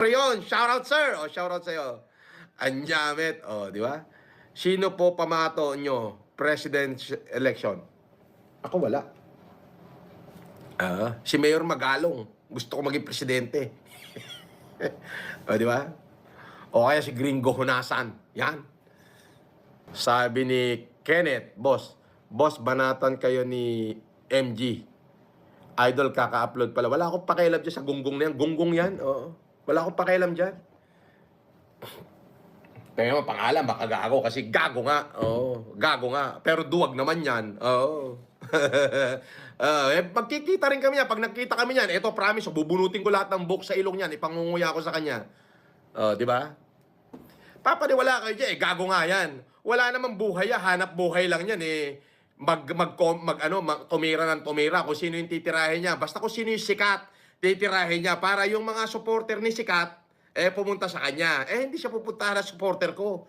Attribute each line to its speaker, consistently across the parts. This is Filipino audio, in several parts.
Speaker 1: Yun, shoutout sir. O, shoutout sa'yo. Anyamet. O, di ba? Sino po pamato nyo? President election. Ako wala. Si Mayor Magalong. Gusto ko maging presidente. O, di ba? O kaya si Gringo Hunasan. Yan. Sabi ni Kenneth, Boss, banatan kayo ni MG. Idol kaka-upload pala. Wala akong pakialam dyan sa gunggong na yan. Gunggong yan, oo. Wala akong pakialam dyan. Tingnan mo, pangalan, baka gago. Kasi gago nga. Oo, gago nga. Pero duwag naman yan. Oo. Magkikita rin kami yan. Pag nakita kami yan, eto promise, bubunutin ko lahat ng buhok sa ilong yan. Ipangunguya ko sa kanya. Di ba? Papaniwala kayo dyan, gago nga yan. Wala namang buhay yan. Hanap buhay lang yan tumira ng tumira kung sino yung titirahin niya. Basta kung sino yung sikat, titirahin niya para yung mga supporter ni sikat, pumunta sa kanya. Hindi siya pupunta na supporter ko.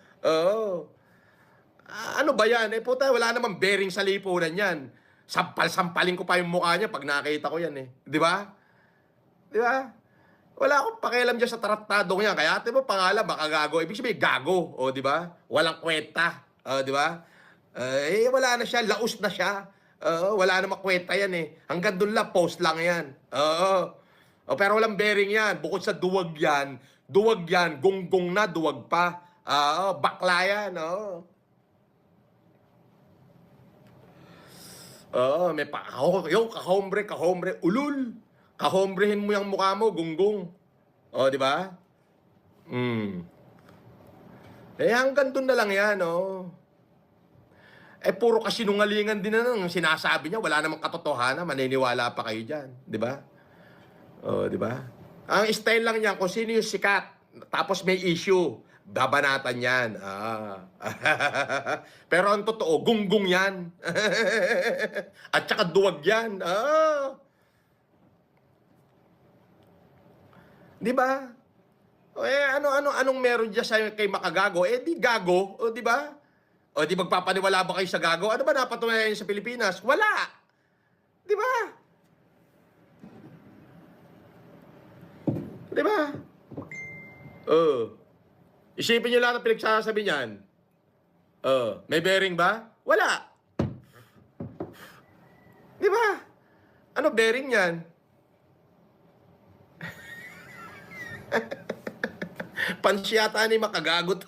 Speaker 1: Ano ba yan? Puta, wala namang bearing sa lipunan yan. Sampal-sampalin ko pa yung mukha niya pag nakita ko yan Di ba? Di ba? Wala akong pakialam dyan sa tratadong yan. Kaya ate mo pangalan, baka gago. Ibig sabihin, gago. Di ba? Walang kwenta. Di ba? Wala na siya, laos na siya. Wala na makwenta yan Hanggang doon lang, post lang yan. Pero walang bearing yan. Bukod sa duwag yan, gunggong na, duwag pa. Bakla yan. May kahombre, ulul. Kahombrehin mo yung mukha mo, gunggong. Di ba? Hanggang doon na lang yan, puro kasinungalingan din na nang sinasabi niya. Wala namang katotohanan. Maniniwala pa kayo dyan. Di ba? Di ba? Ang style lang niyan, kung sino yung sikat, tapos may issue, babanatan yan. Pero ang totoo, gunggong yan. At saka duwag yan. Di ba? Anong meron dyan sa kay makagago? Di gago. Di ba? Di magpapaniwala ba kayo sa gago? Ano ba napatunayan sa Pilipinas? Wala! Di ba? Di ba? Isipin nyo lahat ang pinagsasabi niyan. May bearing ba? Wala! Di ba? Ano bearing yan? Pansyata ni makagagot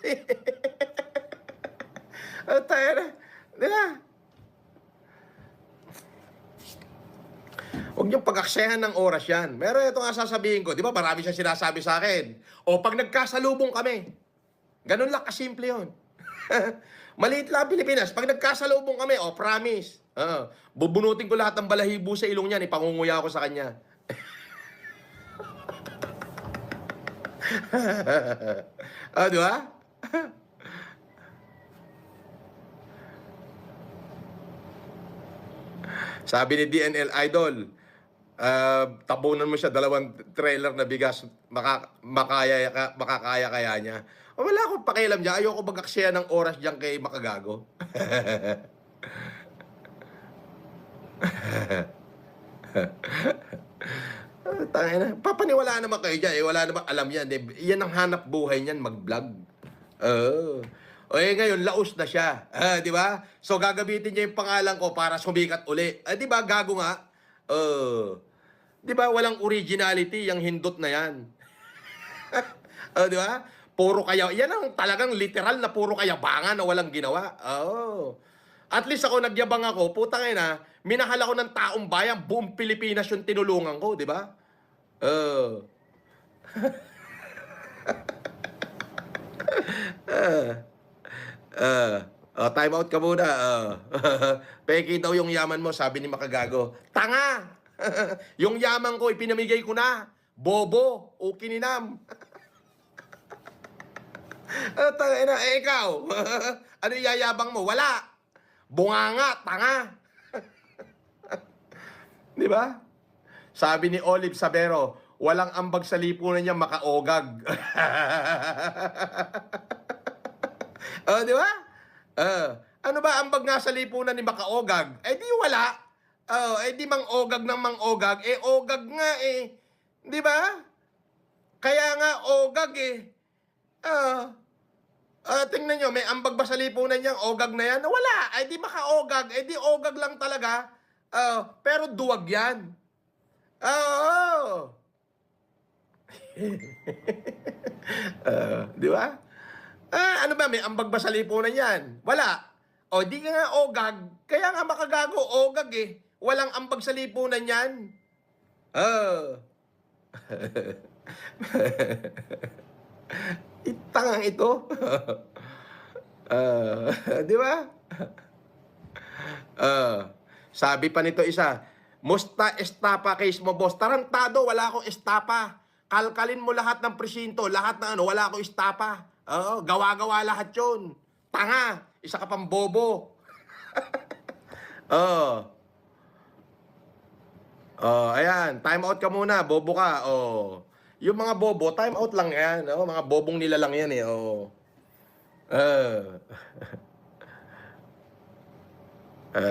Speaker 1: tayo na. Di ba? Huwag niyong pag-aksehan ng oras yan. Meron ito nga sasabihin ko. Di ba marami siya sinasabi sa akin. Pag nagkasalubong kami. Ganun lang kasimple yun. Maliit lang Pilipinas. Pag nagkasalubong kami, promise. Bubunutin ko lahat ng balahibo sa ilong niyan. Ipangunguya ko sa kanya. Di ba? Sabi ni DNL Idol, tabunan mo siya 2 trailer na bigas, makakaya kaya niya. Wala akong pakialam dyan. Ayoko mag-aksaya ng oras dyan kay makagago. Papaniwala naman kayo dyan. Wala naman alam yan. Yan ang hanap buhay niyan, mag-vlog. Ngayon, laos na siya. Di ba? So, gagamitin niya yung pangalan ko para sumikat uli. Di ba? Gago nga. Di ba? Walang originality yung hindot na yan. Di ba? Puro kaya. Yan ang talagang literal na puro kayabangan na walang ginawa. At least ako, nagyabang ako. Putang ina, minahal ako ng taong bayan. Buong Pilipinas yung tinulungan ko. Di ba? Time out ka muna. Peki daw yung yaman mo, sabi ni makagago. Tanga! Yung yaman ko, ipinamigay ko na. Bobo o kininam. Ikaw, ano yayabang mo? Wala. Bunganga, tanga. Di ba? Sabi ni Olive Sabero, walang ambag sa lipunan niya makaogag. Di ba? Ano ba ambag nga sa lipunan ni makaogag? Di wala. Di mang-ogag ng mang-ogag. Ogag nga Di ba? Kaya nga ogag eh. Tingnan nyo, may ambag ba sa lipunan niyang ogag na yan? Wala. Ay di maka-ogag. Ay di ogag lang talaga. Pero duwag yan. Oo. Di ba? Ano ba, may ambag ba sa lipunan yan? Wala. O, di ka nga ogag. Kaya nga makagago, ogag eh. Walang ambag sa lipunan yan. Itangang ito. Di ba? Sabi pa nito isa, musta estapa case mo, boss? Tarantado, wala akong estapa. Kalkalin mo lahat ng presinto, lahat ng ano, wala akong estapa. Gawa-gawa lahat yun. Tanga, isa ka pang bobo. Ayan, time out ka muna, bobo ka. Yung mga bobo, time out lang yan. Mga bobong nila lang yan eh.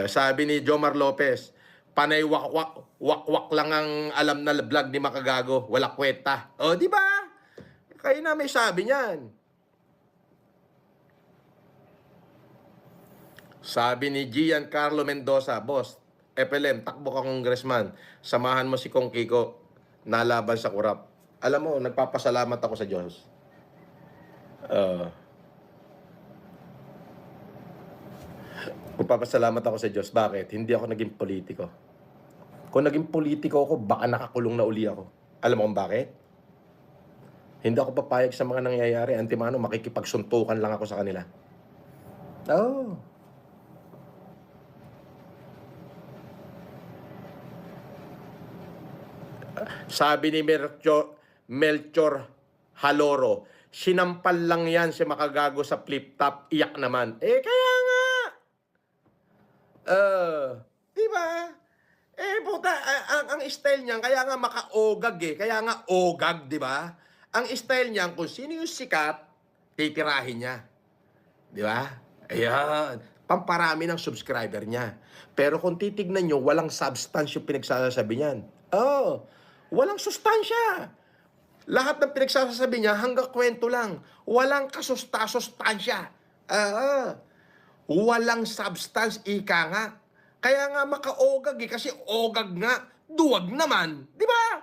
Speaker 1: Sabi ni Jomar Lopez, panay wakwak lang ang alam na vlog ni Makagago, wala kwenta. Di ba? Kayo na may sabi niyan. Sabi ni Giancarlo Mendoza, boss, FLM, takbo ka congressman, samahan mo si Kong Kiko, nalaban sa kurap. Alam mo, nagpapasalamat ako sa Diyos. Nagpapasalamat ako sa Diyos. Bakit? Hindi ako naging politiko. Kung naging politiko ako, baka nakakulong na uli ako. Alam mo kung bakit? Hindi ako papayag sa mga nangyayari. Antimano, makikipagsuntukan lang ako sa kanila. Sabi ni Melchor Haloro, sinampal lang yan si Makagago sa flip-top, iyak naman. Kaya nga. Di ba? Puta, ang style niyan, kaya nga maka-ogag eh. Kaya nga ogag, di ba? Ang style niyan, kung sino yung sikat, titirahin niya. Di ba? Ayan. Pamparami ng subscriber niya. Pero kung titignan nyo, walang substance yung pinagsasabi niyan. Walang sustansya. Lahat ng pinagsasabi niya, hanggang kwento lang. Walang kasustansya. Walang substance, ika nga. Kaya nga maka-ogag eh, kasi ogag nga, duwag naman. Di ba?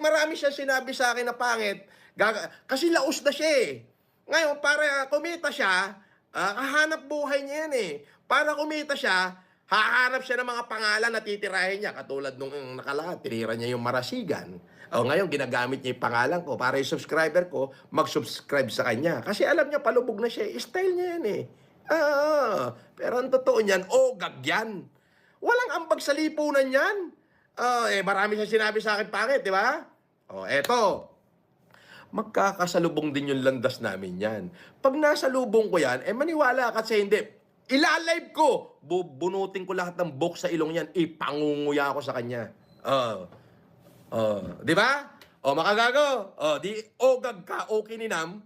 Speaker 1: Marami siya sinabi sa akin na pangit. Kasi laos na siya eh. Ngayon, para kumita siya, kahanap buhay niya yan eh. Para kumita siya, hahanap siya ng mga pangalan na titirahin niya. Katulad nung nakalahat, tinira niya yung Marasigan. Ngayon, ginagamit niya yung pangalan ko para yung subscriber ko mag-subscribe sa kanya. Kasi alam niya, palubog na siya. Style niya yan eh. Pero ang totoo niyan, ogag yan. Walang ambag sa lipunan yan. Marami siya sinabi sa akin pangit, di ba? Eto. Magkakasalubong din yung landas namin yan. Pag nasa lubong ko yan, maniwala ka sa hindi. Ilalive ko. Bubunutin ko lahat ng buhok sa ilong yan. Ipangunguya ko sa kanya. Di ba? Makagago. Di ogag ka, okay ni Nam.